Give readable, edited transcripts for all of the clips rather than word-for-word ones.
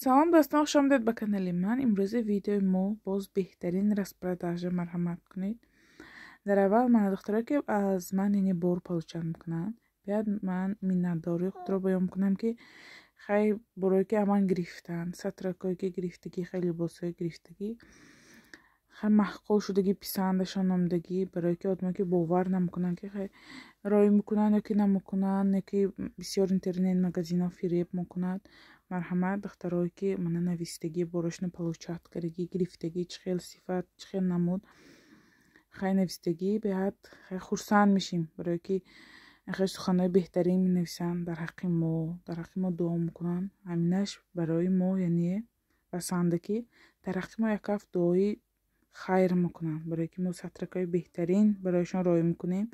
салом дӯстон, хуш омадед ба канали ман. имрӯзи видеои мо боз беҳтарин распродажа марҳамат кунед. дар аввал мана духтаре ки аз ман яъне бор получат мекунанд, биёд ман миннатдории худро баён мекунам ки хай борое ки аман гирифтанд, сатракое ки гирифтагӣ, хай либосое гирифтагӣ, хай маҳқул шудагӣ, писандашон омадагӣ, барое ки одаме ки бовар намекунанд ки хай рой мекунанд ё ки намекунанд, ё ки бисёр интернет магазинҳо фиреб мекунанд. марҳамат духтарое ки мана нависитагӣ борошна получат кардагӣ, гирифтагӣ, чӣ хел сифат, чӣ хел намуд, хай нависитагӣ, биёд хай хурсанд мешим, барое ки хай суханҳои беҳтарин менависанд дар ҳаққи мо дуо мекунанд. ҳаминаш барои мо яъне басанда ки дар ҳаққи мо як ҳафт дуои хайр мекунанд, барое ки мо сатракҳои беҳтарин барояшон рой мекунем.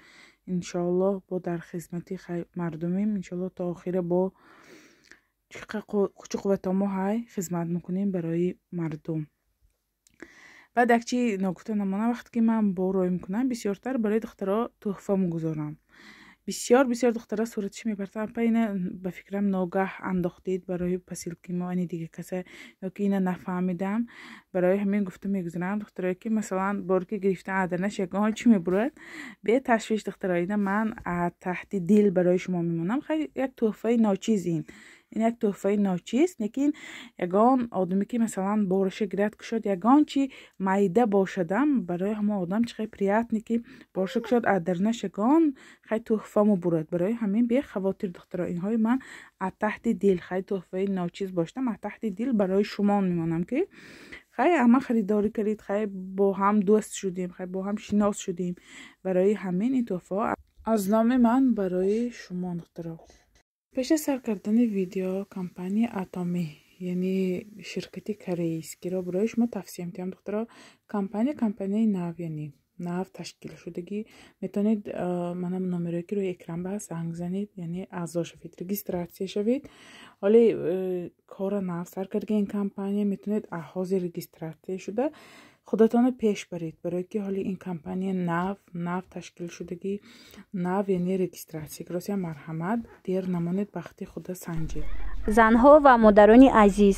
иншоаллоҳ бо дар хизмати хай мардумем, иншоаллоҳ то охира бо кучу қувватомо ҳай хизмат мекунем барои мардум. баъд як чи ногуфта намона, вақте ки ман бо рой мекунам, бисёртар барои духтаро тӯҳфа мегузорам. бисёр сураташ мепарсанд, апа ина ба фикрам ногаҳ андохтед барои посилки мо, ани дига каса, ё ки ина нафаҳмидам, барои ҳамин гуфта мегузорам. духтаре ки масалан боре ки гирифтан адарнаш ягон чӣ мебурад, бе ташвиш духтаро, ина ман таҳти дил барои шумо мемонам. хай як тӯҳфаи ночиз, ин як тӯҳфаи ночиз, лекин ягон одаме ки масалан бораша гирад кушод ягон чи майда бошадам, барои ҳама одам чӣ хай приятне ки бораша кушод адарнаш ягон хай тӯҳфа мебурад. барои ҳамин бехавотир духтаро, инҳои ман аз таҳти дил, хай тӯҳфаи ночиз боштам, аз таҳти дил барои шумо мемонам ки хай ҳама харидорӣ кардед, хай бо ҳам дӯст шудем, хай бо ҳам шинос шудем. барои ҳамин ин тӯҳфаҳо аз номи ман барои шумо духтаро. пеш аз сар кардани видео, компания Atomy, яъне ширкати корейскиро барои шумо тавсия медиҳам духтаро. компанияи нав, яъне нав ташкил шудагӣ. метавонед мана номерое ки рӯи экран ба занг занед, яъне аъзо шавед, регистратсия шавед. ҳоли кора нав сар кардаги ин компания, метавонед ҳозир регистратсия шуда худатонро пеш баред, барое ки ҳоли ин компания нав ташкил шудагӣ, нав яъне регистратсия. гиросия марҳамат, дер намонед, вақти худа санҷед. занҳо ва модарони азиз,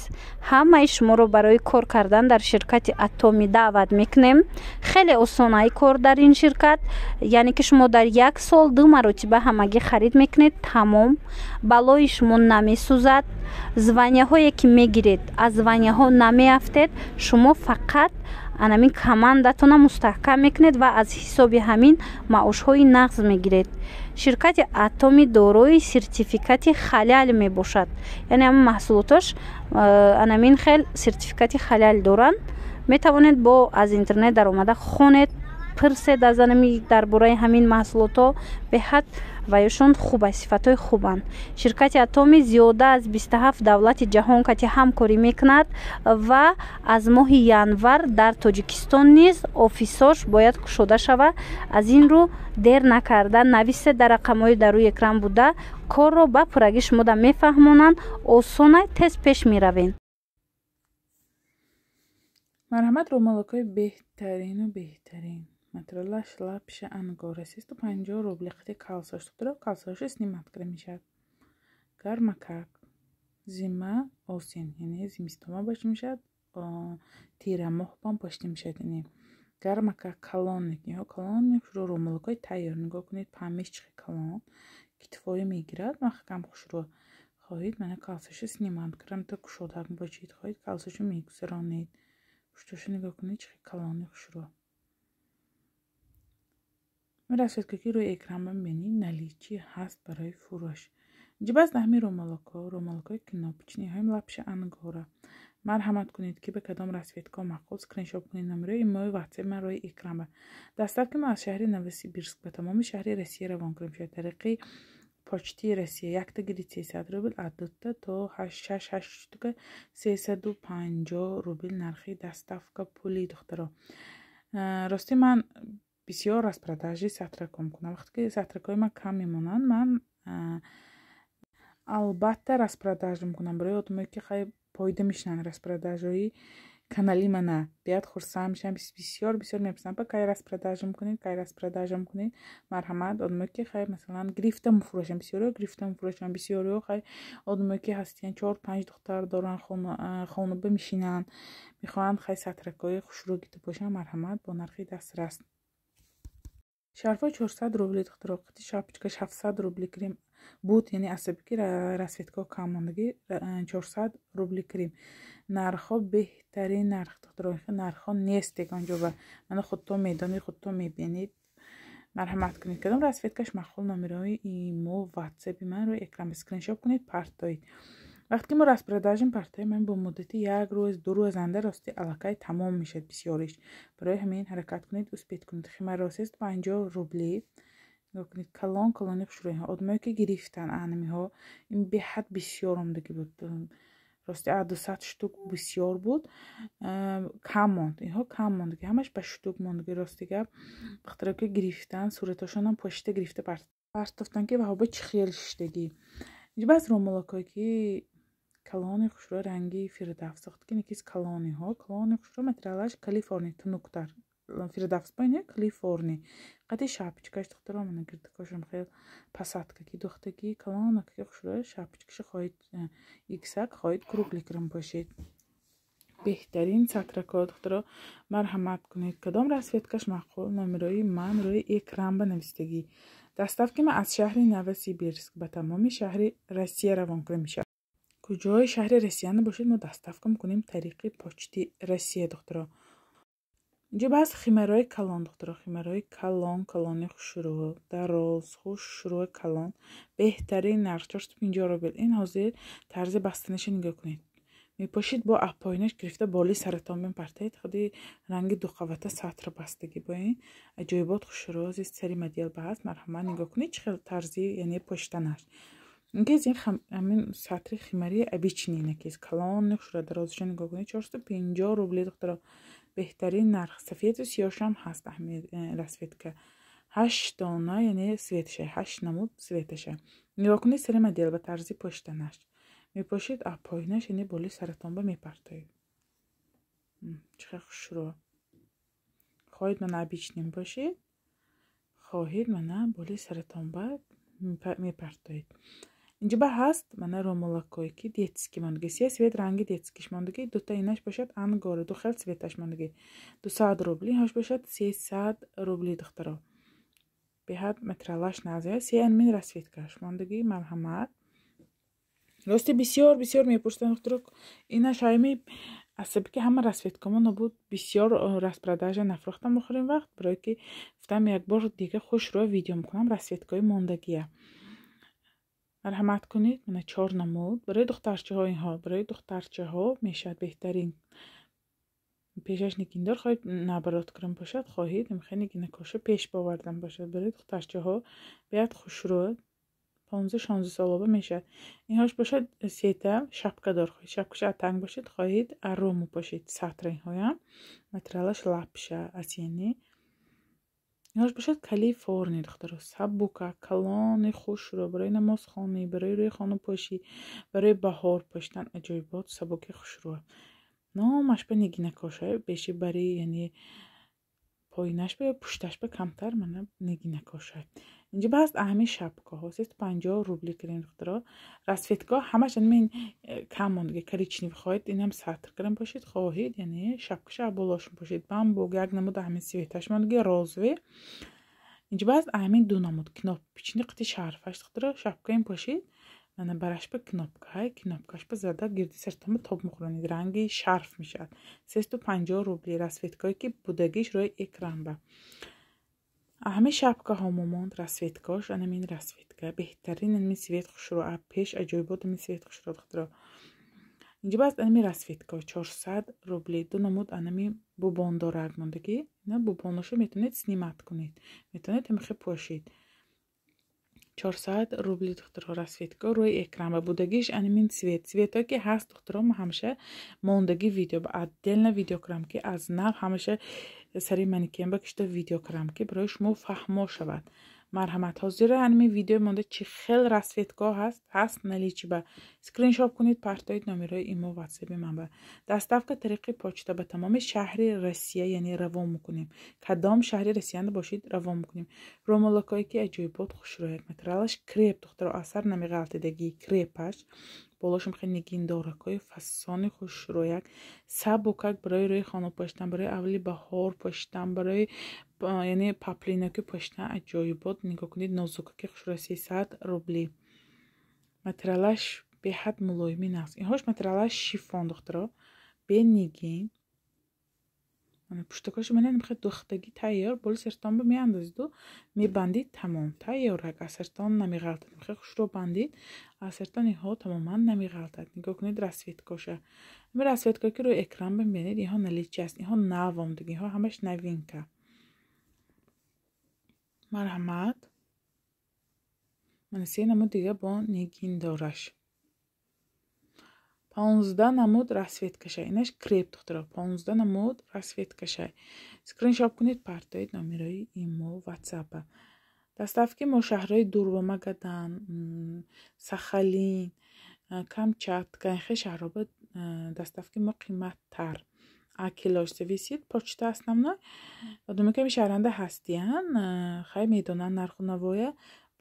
ҳамаи шуморо барои кор кардан дар ширкати Atomy даъват мекунем. хеле осонаи кор дар ин ширкат, яъне ки шумо дар як сол 2 маротиба ҳамагӣ харид мекунед, тамом, балои шумо намесӯзад. званияҳое ки мегиред, аз званияҳо намеафтед, шумо фақат анамин командатона мустаҳкам мекунед ва аз ҳисоби ҳамин маошҳои нағз мегиред. ширкати Atomy дорои сертификати халал мебошад, яъне ҳамин маҳсулоташ анамин хел сертификати халал доранд. метавонед бо аз интернет даромада хонед, пирсед аз анами дар бораи ҳамин маҳсулотҳо, беҳад ваёшон хуб аст, сифатҳои хубанд. ширкати Atomy зиёда аз 27 давлати ҷаҳон кати ҳамкорӣ мекунад ва аз моҳи январ дар тоҷикистон низ офисош бояд кушода шавад. аз ин рӯ дер накарда нависед дар рақамҳои дар рӯи экран буда, корро ба пуррагӣ шумода мефаҳмонанд, осона тез пеш меравем. марҳамат румолакҳои беҳтарину беҳтарин, материалаш лапша ангора, 350 рубли. қити калсош духтаро, калсош снимат карда мешавад. гармакак, зима осин, яъне зимистома бошта мешавад, тирамоҳ бам бошта мешавад. яъне гармакак калонник, калонник шуро румолакҳои тайёр, нигоҳ кунед памиш чӣ хел калон, китфоя мегирад. махкам хушро хоҳед, мана калсоша снимат кардам, то кушода бошед, хоҳед калсоша мегузаронед. пуштоша нигоҳ кунед чӣ хел калонни хушро. расветкаки рӯи экран мебинед, наличие ҳаст барои фурӯш. ҷибас ҳамин румолакҳои кнопочни, ҳамин лапша ангора. марҳамат кунед ки ба кадом расветка мақул скриншот кунед номеро имои ватсап ман рӯи экран ба. дастарки мо аз шаҳри Новосибирск ба тамоми шаҳри Россия равон кардем шуд. тариқи почти Россия 1 тагири 300 рубл, аддата то 6 штука 350 рубл нархи доставка пули духтаро. рости ман бисёр распродажи сатракҳо мекунам. вақте ки сатракҳои ман кам мемонанд, ман албатта распродажа мекунам барои одамое ки хай пойда мешинанд распродажаи канали мана биёд хурсанд мешам. бисёр меписанд ба кай распродажа мекунед, кай распродажа мекунед. марҳамат одамое ки хай масалан грифта мефурӯшанд, бисёриҳо грифта мефурӯшанд, бисёриҳо хай одамое ки ҳастиянд 4-5 духтар доранд, хонуба мешинанд, мехоҳанд хай сатракҳои хушрӯ гирифта бошанд. марҳамат бо нархи дастрас. шарфҳо 400 рубли духтаро, қити шапочка 700 рубли крем буд, яъне асаби ки расветкаҳо кам мондагӣ 400 рубли крем. нархҳо беҳтарин нарх духтаро, нархҳо нест ягонҷоба. мана худто медонед, худто мебинед. марҳамат кунед. кадом расветкаш махол номерои имо ватсапи манро экран скриншот кунед, партоед. вақте ки мо распродажа партоем, ман бо муддати 1 рӯз 2 рӯзанда рости аллакай тамом мешад бисёриш. барои ҳамин ҳаракат кунед, успед кунед. химаросист 50 рубли. нигоҳ кунед, калони хушрӯйҳо одамое ки гирифтан анамиҳо ин беҳад бисёр омадагӣ буд. рости 200 штук бисёр буд. кам монд, инҳо кам мондагӣ, ҳамаш ба штук мондагӣ. рости гап духтаро ки гирифтан, сураташонам пошита гирифта партофтан ки ваҳоба чихел шиштагӣ. инҷа ромолакое ки калони хушрӯ ранги фирдавс сохт ки некис калониҳо хушрӯ материалаш калифорния тунуктар фирдавс байне калифорния. қати шапочкаш духтаро мана гирдакошам хел пасадка ки духтаги калона ки хушрӯ шапочкаша хоҳед иксак хоҳед кругликрам бошед. беҳтарин сатрако духтаро, марҳамат кунед. кадом расветкаш мақбул? номерои ман рӯи экран банавистагӣ. доставки ман аз шаҳри Новосибирск ба тамоми шаҳри Россия равонкунӣ мешавад. куҷои шаҳри Россия бошед, мо доставка мекунем тариқи почти Россия духтаро. инҷа баъз химарои калон духтаро, химарои калони хушрӯ дароз хушрӯ калон беҳтарин нарх 450 рубл. ин ҳозир тарзи бастаниша нигоҳ кунед. мепошид бо апоинаш гирифта боли саратон мепартаед. худи ранги дуқавата сатр бастагӣ бо ин аҷоибот хушрӯ зист сари модел баъз. марҳамат нигоҳ кунед чӣ хел тарзи яъне поштанаш. инкес ин ҳамин сатри химари обичный накис калони хушрӯ дарозиша нигоҳ кунед 450 рубли духтаро. беҳтарин нарх. сафеду сиёҳшам ҳаст ҳамин расветка. 8 дона яъне светаша 8 намуд светаша. нигоҳ кунед сари модел ба тарзи поштанаш. мепошид апоинаш яъне боли саратонба мепартоед. чӣ хел хушрӯ. хоҳед мана обичный бошед, хоҳед мана боли саратонба мепартоед. инҷа ба ҳаст мана ромолакое ки детский мондагӣ. се свет ранги детскиш мондагӣ. дута инаш бошад ангора, ду хел светаш мондагӣ 200 рубли. ҳош бошад 300 рубли духтаро. беҳад материалаш назия. се анмин расветкаш мондагӣ. марҳамат. рости бисёр мепурсанд духтаро. инаш ҳайми асаби ки ҳама расветкамо набуд бисёр распродажа нафрохтам охирин вақт. барое ки гуфтам якбор дига хушрӯ видео мекунам расветкаи мондагия. марҳамат кунед. мана 4 намуд барои духтарчаҳо. инҳо барои духтарчаҳо мешавад беҳтарин. пешаш никиндор хоҳед наоборот крем бошад, хоҳед мехоҳед нигинакоша пеш бовардан бошад. барои духтарчаҳо беҳад хушрӯ 15-16 солоба мешавад. инҳош бошад сета шапкадор хоҳед. шапкаша атанг бошед, хоҳед арому бошед. сатра инҳоям материалаш лапша асияни. инҳош бошад калифорния духтаро. сабука калони хушрӯ барои намозхонӣ, барои рӯи хонупошӣ, барои баҳор поштан аҷоибот сабуки хушрӯ. номаш ба нигинакоша беши бари яъне поинаш ба пушташ ба камтар мана нигинакоша. инҷа баъз аҳми шапкаҳо 350 рубли крем духтаро. расветка ҳамаш анмин кам мондагӣ коричневый хоҳед инам сатр крем бошед, хоҳед яъне шапкаша болошум бошед бамбук як намуд аҳмин светаш мондагӣ розовый. инҷа баъз аҳмин ду намуд кноппични қити шарфаш духтаро. шапкаим пошед мана бараш ба кнопка ҳай кнопкаш ба зада гирди сартонба тоб мехӯронед. ранги шарф мешавад 350 рубли. расветкое ки будагиш рӯи экран ба ҳамин шапкаҳо момонд. расветкаш анамин расветка беҳтарин анамин свет хушрӯ пеш аҷоибот анамин свет хушрӯ духтаро. инҷа баъз анамин расветка 400 рубли. ду намуд анамин бубондор раг мондагӣ. ина бубоноша метавонед снимат кунед, метавонед ҳамихе пошед 400 рубли духтаро. расветка рӯи экран ба будагиш анамин светое ки ҳаст духтаро. ма ҳамаша мондагӣ видео ба отдельно видео кунам ки аз нав ҳамаша сари маникенба кишта видео кунам ки барои шумо фаҳмо шавад. مرحمت ها زیر همین ویدیو مونده چی خیلی رسویتگاه هست نلی چی با اسکرین شاپ کنید پرتایید نمیرای ایمو واتساپ من با دستافک طریقی پوچتا به تمام شهر روسیه یعنی روان میکنیم کدام شهر روسیه باشید روان میکنیم رومولکایی که اجایبات خوش رویک مترالش کریپ دختر اثر نمیغلطیدگی کریپش болошим хеле нигиндоракои фасони хушрӯяк сабукак барои рӯи хона пӯшидан барои аввали баҳор пӯшидан барои яъне паплинаки пӯшидан аҷоибот нигоҳ кунед нозукаки хушрӯя 300 рубли материалаш беҳад мулоимин аст инҳош материалаш шифон духтаро бе нигин пуштакош мене мехе духтаги тайёр боли сертон меандозиду мебандид тамом тайёрак асертон намеғалтад мехе хушро бандид асертон иҳо тамоман намеғалтад нигоҳ кунед расветкоша ин расветка ки рӯи экран бибинед иҳо наличи аст иҳо нав омдаги иҳо ҳамаш новинка марҳамат мана се намуд дига бо нигин дораш 15 намуд расветкашай инаш креп духтаро 15 намуд расветкашай скриншоп кунед партоид номерои имо ватсапа доставки мо шаҳрҳои дур ба магадан сахалин камчатка инхе шаҳрҳо доставки мо қиматтар акилош зависит почта основной думеками шаҳранда ҳастиян хай медонан нарху навоя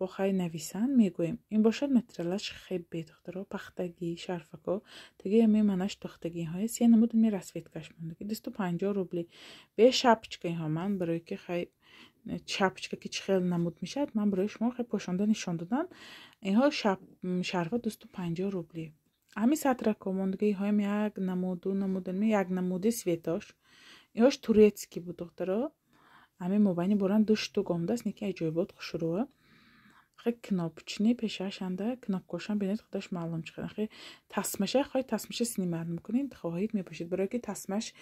бо хай нависан мегӯем ин бошад материалаш хеб бедухтаро пахтагӣ шарфако таги меманаш тухтагиҳои се намуд ми расветкаш мондаги 250 рубли бе шапочка иҳо ман барои ки хай шапочка ки чӣ хел намуд мешад ман барои шумо хай пошонда нишон додан иҳо шарфа 250 рубли ҳами сатрако мондаги иҳоем як намуду намудан як намуди светош иҳош турецки буд духтаро ҳами мобайни боран ду штук омдаст неки аҷоибот хушрӯа خیلی کناپچنی پیشش انده کناپکوشان بینید خودش معلوم چه خیلی تسمشه خواهید تسمشه سنیمرد میکنید خواهید میپوشید برای که تسمش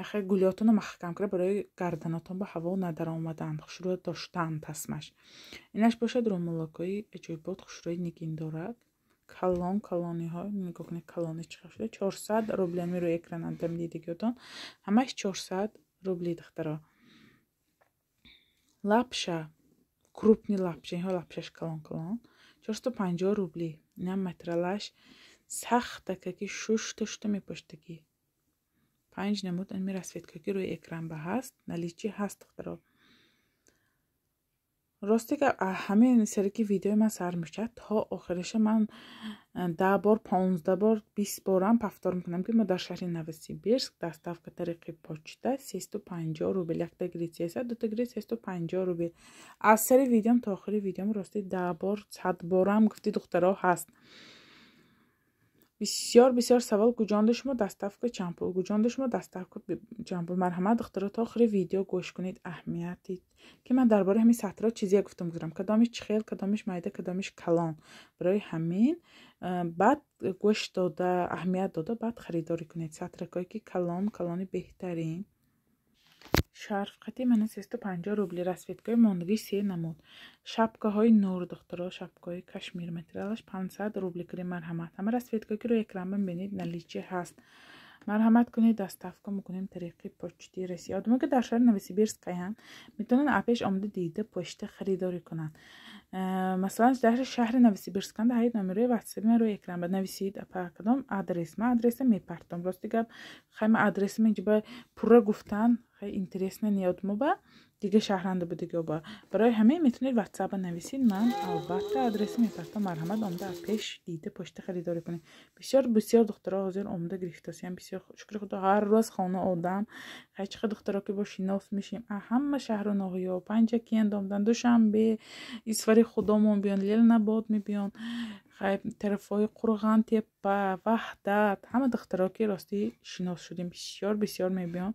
خیلی گولیاتون رو محکم کنه برای گردناتون با هوا ندر آمدن خوشرو داشتن تسمش اینش باشد رومولکای اجایبات خوشروی نگین دارد کلانی ها نگاه کنید کلانی چه شده 400 روبلی می روی اکران اندم دیدگیتون همش 400 روبلی دخترا лапша крупный лапша иҳо лапшаш калон 450 рубли инам материалаш сахтакаки шушта мепоштаги 5 намуд ами расветкаки рӯи экран ба ҳаст наличи ҳаст духтаро рости ка ҳамин серики видеои ман сар мешад то охираша ман 10 бор 15 бор 20 борам повтор мекунам ки мо дар шаҳри новосибирск доставка тариқи почта 350 рубл якта гирит 300 дута гирит 350 рубл аз сари видеом то охири видеом рости 10 бор 100 борам гуфти духтаро ҳаст бисёр савол гуҷонда шумо доставка чампул гуҷонда шумо доставка чампул марҳамат духтаро то охири видео гӯш кунед аҳамияти ки ман дар бораи ҳамин сатра чизе гуфта мегузарам кадомиш чихел кадомиш майда кадомиш калон барои ҳамин баъд гӯш дода аҳамият дода баъд харидорӣ кунед сатракое ки калони беҳтарин шарф қати мана 350 рубли расветкаи мондагӣ 3 намуд шапкаҳои нур духтаро шапкаҳои кашмир материалаш 500 рубли кирем марҳамат ҳама расветка ки рӯи экран бибинед наличи ҳаст марҳамат кунед доставка мекунем тариқи почти россия одаме ки дар шаҳри новосибирск аян метавонанд апеш омада дида почта харидорӣ кунанд масалан дар шаҳри новосибирск анда ҳаид номерои ватсаби ман рӯи экран ба нависид кадом адрес ман адреса мепартом рости гап хайма адреса менҷиба пурра гуфтан хай интересна неодмо ба дига шаҳранда будига ба барои ҳамин метавонед ватсапа нависид ман албатта адреса мепартам марҳамат омда пеш дида почта харидорӣ кунед бисёр духтаро ҳозир омда гирифтасиян бисёр шукри худо ҳар рӯз хона одам хай чиқа духтаро ки бо шинос мешим ҳама шаҳру ноҳиё панҷаки андомдан душанбе исфари худомон биён лелнабод мебиён хай тарафҳои қурған теппа ваҳдат ҳама духтаро ки рости шинос шудем бисёр мебиён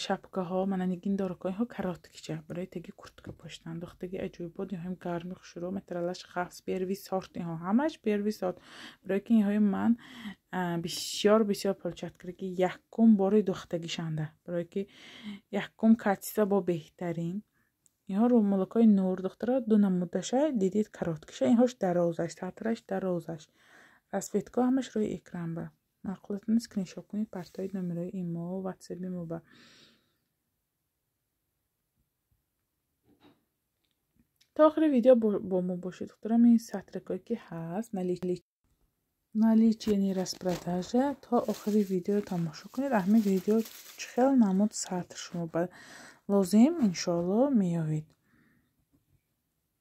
шапкаҳо мана нигин доракоиҳо короткича барои таги куртка поштан духтаги аҷоибот иҳоим гарми хушро материалаш хавс первый сорт иҳо ҳамаш первый сорт барои ки иҳои ман бисёр полчаткаги якум бори духтагишанда барои ки якум качество бо беҳтарин иҳо румулакои нур духтаро ду намудаша дидид короткиша иҳош дарозаш сатраш дарозаш расветка ҳамаш рӯи экран ба маъқулатон скриншот кунед партоид номерои имо ватсаби мо ба تا آخر ویدیو با ما باشید. دخترم این سطرکایی که هست наличие распродажа تا آخر ویدیو تماشا کنید. همه ویدیو خیلی نمود سطر شما لازم انشالله میابید.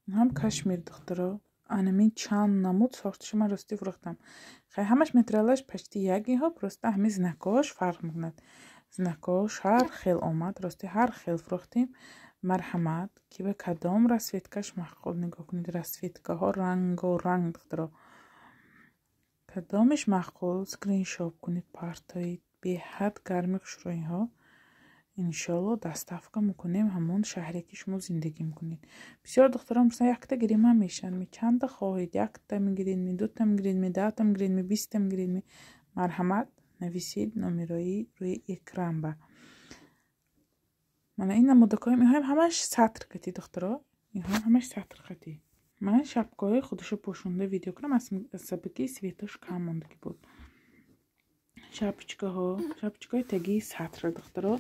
هم کشمیر دخترا анамин чанд намуд сорташо ман рости фурӯхтам. хай ҳамаш материалаш почти якиҳо, просто ҳами знакош фарқ мекунад. знакош ҳар хел омад, рости ҳар хел фурӯхтем. марҳамат ки ба кадом расветкаш маъқул. нигоҳ кунед расветкаҳо рангоранг духтаро. кадомиш маъқул скриншот кунед, партоид. беҳад гарми хушрӯйиҳо. иншалло доставка мекунем ҳамон шаҳре ки шумо зиндагӣ мекунед. бисёр духтарон мепурсанд якта гирема мешанд, чанда хоҳед, якта мегиридми, дута мегиридми, 10 мегиридми, 20 мегиридми. марҳамат нависед номерои рӯи экран ба. мана ин намудакҳои иҳоам ҳамаш сатр хати духтаро. иҳоам ҳамаш сатр хати. ман шапкаҳои худашо пошонда видео кунам, аз сабаки светош кам мондагӣ буд. шапочкаҳои тагии сатра духтаро.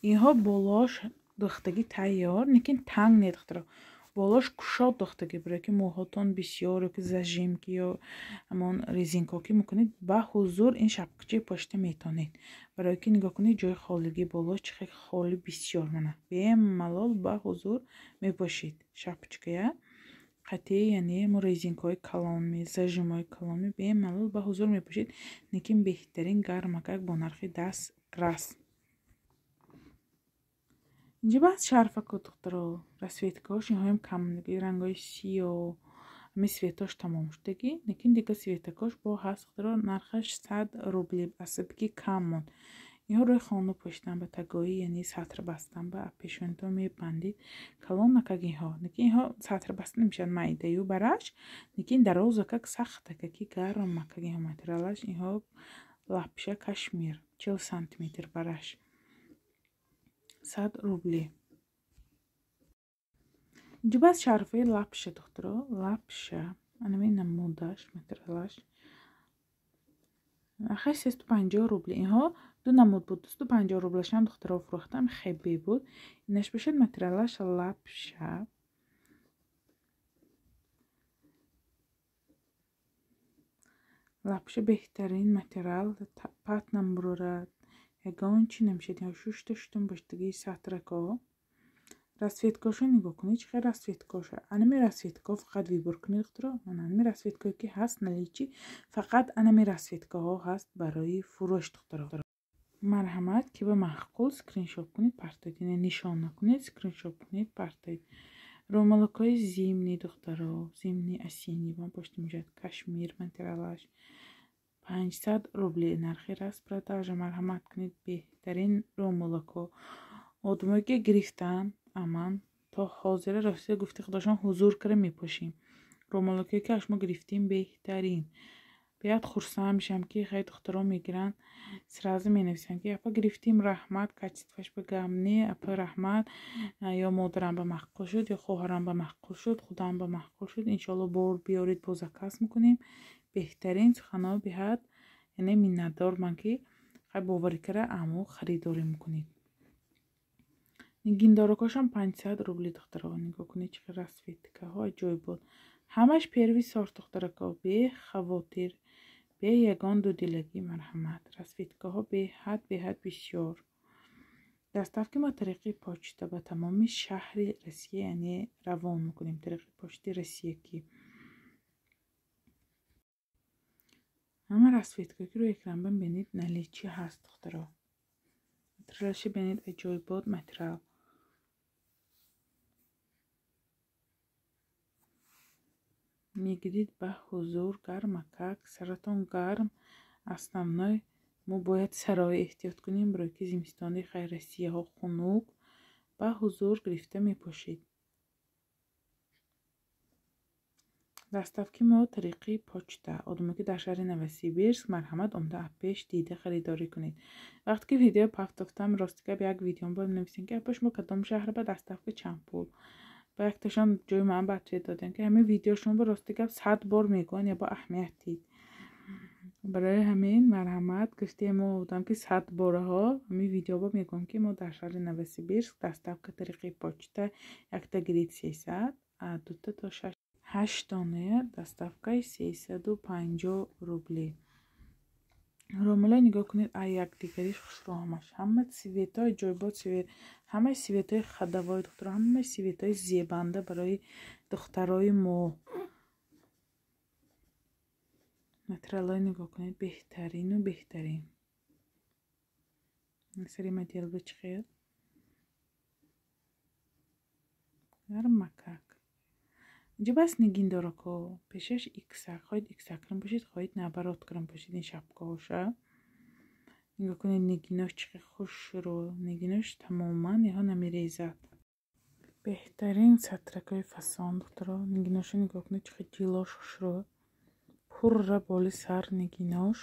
اینها بالاش دوختگی تیار نیکن تنگ ندختره. بالاش کشاد دوختگی برای که موهاتون بسیار که زجیم که یا همان ریزینکا که میکنید با حضور این شپکچه پاشته میتونید. برای که نگاه کنید جای خالگی بالاش چقدر خالی بسیار منه. به ملال با حضور میپاشید شپکچه قطعی یعنی مو ریزینکای کلامی زجیمای کلامی به ملال با حضور میپاشید. نیکن بهترین گرمکک با نرخ دست راست. اینجا باید شرفکا دخترا رسویتکاش این هایم کم نگی رنگای سیاه همی سویتاش تمام شدگی. نکن دیگه سویتکاش با هست دخترا نرخش 100 روبلی اصبگی کم موند. این ها روی خانو پشتن به تگایی یعنی سطر بستن به پیشونتا می بندید کلان نکگی ها. نکن این ها سطر بستن نمیشن مایده یو برش. نکن در روز که سخته که گرم مکگی ها ماتریالش. این ها لپشه کشمیر 40 سانتیمتر برش 100 روبلی. اینجا باز شرفه لپشه دخترا. لپشه انمی نمودش مترالش آخر 350 روبلی. اینها دو نمود بود. 250 روبلش هم دخترا فروختم خیلی بود. اینش بشه مترالش لپشه. لپشه بهترین مترال پات نمبرورد. یگان چی نمیشه یا شوشتشتون باشتگی سطرکا. расветкаша нигоҳ кунед чӣ хел расветкаша. анами расветка фақат вибор кунед духтаро. ман анами расветкае ки ҳаст наличи фақат анами расветкаҳо ҳаст барои фурӯш духтаро. марҳамат ки ба маъқул скриншот кунед партоед. яъне нишон накунед, скриншот кунед партоед. ромалакҳои зимни духтаро, зимни осенний вам пошта мешавад. кашмир материалаш 500 рубли нархи распродажа. марҳамат кунед беҳтарин ромалакҳо. одамое ки гирифтан аман то ҳозира рости гуфти худошон ҳузур кара мепошим. ромалакҳое ки ашмо гирифтим беҳтарин. беяд хурсанд мешам ки хай духтаро мегиранд сразу менависанд ки апа гирифтим раҳмат качестваш ба гамне апа раҳмат ё модарам ба маъқул шуд ё хоҳарам ба маъқул шуд худам ба маъқул шуд иншалло бор биёрид бо заказ мекунем. беҳтарин суханҳо беҳад яъне миннатдорман ки хай боварӣ кара аммо харидорӣ мекунед. нигиндоракашам 500 рубли духтаро. нигоҳ кунед чӣ хел расветкаҳо аҷоиб буд. ҳамаш первӣ сорт духтарако бе хавотир бе ягон дудилагӣ. марҳамат расветкаҳо беҳад бисёр. доставки мо тариқи почта ба тамоми шаҳри россия яъне равон мекунем тариқи почти россия ки ҳама расветкаҳое ки рӯи экран бинед наличи ҳаст духтаро. материалаши бинед аҷоибот материал. мегирид ба ҳузур гармакак саратон гарм. основной мо бояд сарои эҳтиёт кунем барои ки зимистони хай россияҳо хунук ба ҳузур гирифта мепошед. доставки мо тариқи почта. одаме ки дар шаҳри новосибирск марҳамат омда апеш дида харидорӣ кунед. вақте ки видео пафтофтам рости гап як видеом ба нависем ки апа шумо кадом шаҳр ба доставка чанд пул. ба якташон ҷои ман батре додем ки ҳамин видео шумо ба рости гап 100 бор мегӯянд я ба аҳамият дид. барои ҳамин марҳамат гуфтем мо будам ки 100 бораҳо ҳамин видео мегӯям ки мо дар шаҳри новосибирск доставка тариқи почта якта гирид 300 2 تا 8 дона доставкаи 350 рубли. ромула нигоҳ кунед, якдигариш хушрӯ ҳамаш. Ҳама светои ҷойбод свет, ҳамаи светои хадавои духтаро, ҳамаи светои зебанда барои духтарои мо. материалҳои нигоҳ кунед, беҳтарину беҳтарин. сари модел чиқед гармакак. инҷа бас нигин дорако пешаш иксак. хоҳед иксакрин бошед, хоҳед наобороткрин бошед. ин шапкаҳоша нигоҳ кунед, нигинош чӣ хуш шуро. нигинош тамоман яҳо намерезад. беҳтарин сатракои фасон духтаро. нигиноша нигоҳ кунед, чӣ ҷилош хушро. пурра боли сар нигинош.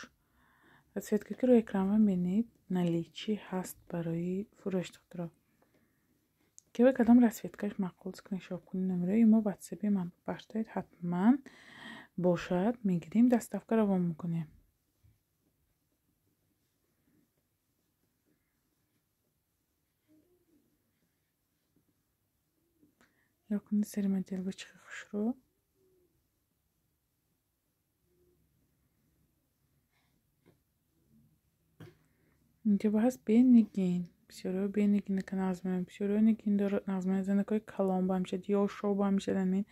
расветкаки рӯи экранва менед наличӣ ҳаст барои фурӯш духтаро. ки вы кадом расветкаш маъқул скриншот кунед, номерои мо ватсапи ман баштоед ҳатман бошад, мегирем, доставка равон мекунем. ё кунед сари модел ба чиқи хушро. инҷа баҳаст бенигин. бисёриҳо бенигин назмаем, бисёриҳо нигин дорад назмаем. занакои калонба ҳамешад ё шоба ҳамешад амин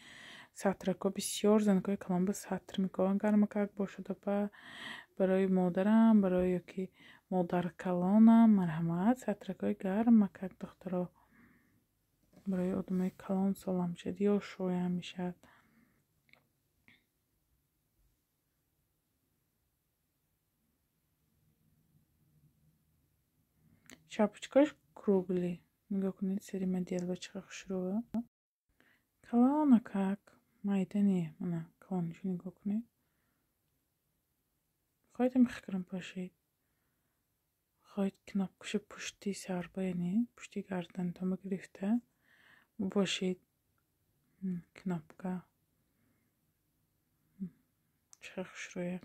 сатрако бисёр занакои калонба сатр мекунанд. гармакак бошад опа барои модарам, барои ёки модаркалонам. марҳамат, сатракои гармакак духтаро. барои одамои калон сола мешад ё шоя мешад. шапочкаш кругли. нигоҳ кунед сари модел ва чиқа хушрӯа. калонакак майда не, мана калонашо нигоҳ кунед. хоҳед мехкарам бошед. хоҳед кнопкашо пушти сарба, яъне пушти гардантон гирифта бошед. кнопка чиқа хушрӯя.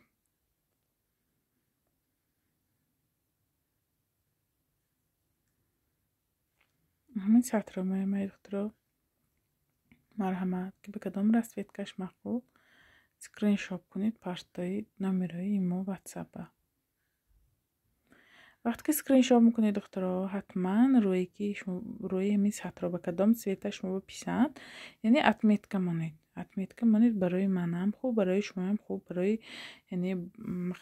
ҳамин сатра меомад духтаро. марҳамат, ки ба кадом расветкаш маъқул скриншот кунед, партои номерои мо ватсапа. вақте ки скриншот мекунед духтаро, ҳатман рӯи ҳамин сатро ба кадом цвета шумо писанд, яъне отметка монед. отметка монед барои манам хуб, барои шумоам хуб, барои яъне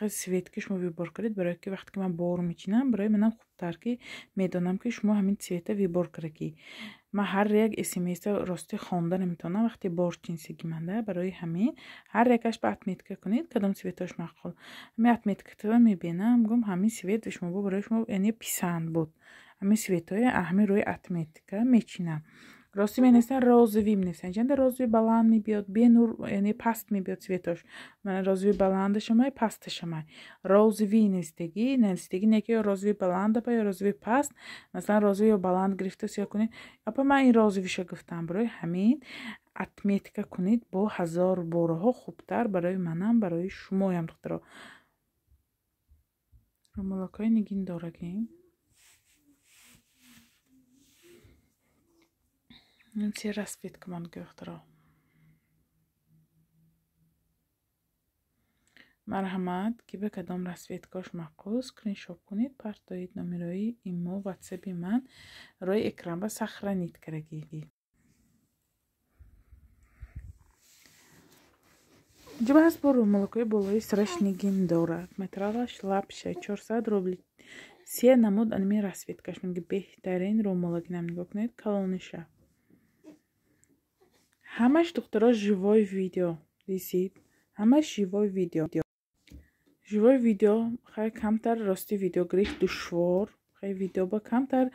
свет ки шумо вибор кардед, барои ки вақте ки ман бор мечинам, барои манам хубтар ки медонам ки шумо ҳамин цвета вибор кардаги. ман ҳар як смс рости хонда наметавонам вақте бор чинсаги манда. барои ҳамин ҳар якаш ба отметка кунед кадом цветош маъқул. ҳамин отметката мебинам, гум ҳамин цвет шумо барои шумо яъне писанд буд. ҳамин цветои ҳамин рӯи отметка мечинам. рости менависам розовӣ менависам. ҷанда розови баланд мебиёд, бенур яъне паст мебиёд цветош. ман розови баландашамай, пасташамай. розови нависдагӣ не ки ё розови баланд апа ё розови паст. масалан розови ё баланд гирифтаст ё кунед апа ман ин розовишо гуфтам. барои ҳамин отметка кунед бо ҳазор бораҳо хубтар барои манам, барои шумоям духтаро. ромулакои нигин дорагим. се расветка мон духтаро. марҳамат, ки ба кадом расветкаш маъқул скриншот кунед, партоид номерои имо ватсапи ман рӯи экран ба сохранить кардаги. ҷиба ҳаст бо ромулакои болои сираш нигин дорад. материалаш лапша 400 рубли. се намуд аними расветкаш меги беҳтарин ромулагинам нигоҳ кунед. калониша ҳамаш духтаро живой видео дисид. ҳамаш живой видео. живой видео хай камтар рости видео гирифт душвор. хай видео ба камтар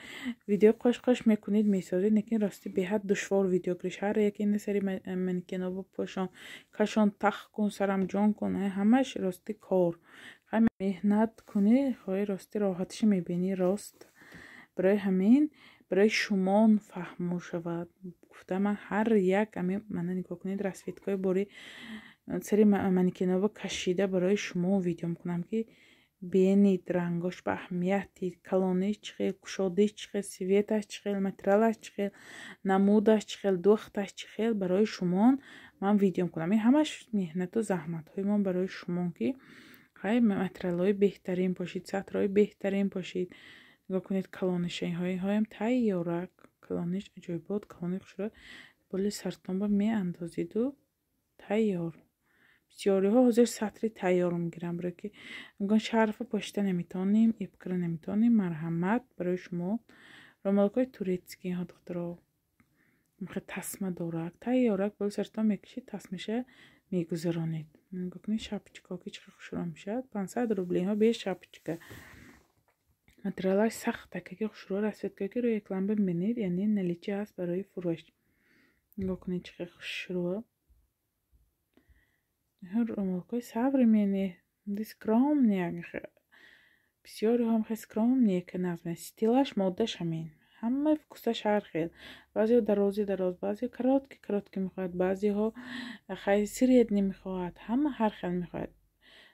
видео қош мекунед месозед, лекин рости беҳад душвор видео гирифт. ҳар яке ин сари манекеново пошон кашон тах кун сарам ҷон кун. ҳамаш рости кор. хай меҳнат кунӣ, хай рости роҳатиша мебини рост. барои ҳамин барои шумо фаҳмо шавад. гуфтам ман ҳар як амин мана нигоҳ кунед расветкаи бори сари манекеново кашида барои шумо видео мекунам ки бинед рангош ба аҳамияти калониш чӣ хел, кушодиш чӣ хел, светаш чӣ хел, материалаш чӣ хел, намудаш чӣ хел, духташ чӣ хел барои шумон ман видео мекунам. Ин ҳамаш меҳнату заҳматҳои ман барои шумон ки материалҳои беҳтарин пошид, сатрҳои беҳтарин пошид. нигоҳ кунед калонишаҳоям тайёрак. калониш аҷоибот, калони хушрӯ боли сартонба меандозиду тайёр. бисёриҳо ҳозир сатри тайёр мегиранд, барое ки мегӯянд шарфа пошида наметавонем, ипкара наметавонем. марҳамат барои шумо. ромалакҳои турецкиҳо духтуро мехе тасма дорад, тайёрак боли сартон мекушед, тасмаша мегузаронед. нигоҳ кунед шапочкаҳо чӣ хушрӯ мешавад. 500 рублиҳо без шапочка. материалаш сахта, ки хушрӯ расветкаки рӯи реклама бинед, яъне налича аст барои фурӯш. нигоҳ кунед чӣ хушрӯ. ромалакҳои современные, скромные, бисёриҳо скромные ки назм стилаш моддаш ҳамин. ҳама вкусаш ҳар хел. баъзеҳо дарози дароз, баъзеҳо коротки мехоҳад, баъзеҳо средний мехоҳад, ҳама ҳар хел мехоҳад.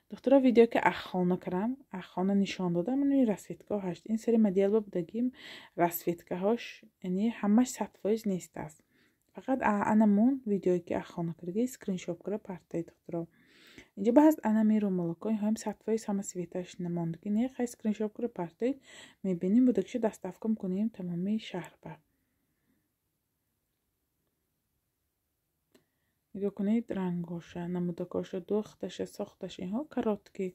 духтуро видео ки аххона кардам, аххона нишон додам, ин расветкаҳо ҳашт. ин сари моделба будагим расветкаҳош яъне ҳамаш 100% нест аст. фақат анамон видеое ки аххона кардаги скриншот кара партаи духтуро. инҷа баъз анами ромалако ҳам 100% ҳама светаш намондагӣ не хай скриншот кара партаи мебинем будагиша доставка мекунем тамоми шаҳрба. нигоҳ кунед рангоша, намудакоша, духташа, сохташа инҳо коротки.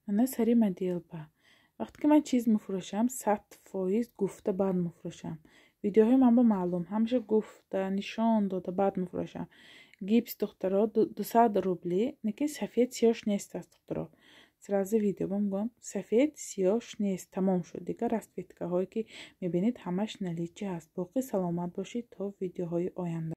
ана сари моделба. вақте ки ман чиз мефурӯшам 100% гуфта баъд мефурӯшам. видеоҳои ман ба маълум ҳамеша гуфта нишон дода баъд мефурӯшам. гипс духтаро 200 рубли, лекин сафед сиёш нест аст духтаро. сразу видео мегӯям сафед сиёш нест, тамом шуд. дигар расветкаҳое ки мебинед ҳамаш налича аст. боқӣ саломат бошед то видеоҳои оянда.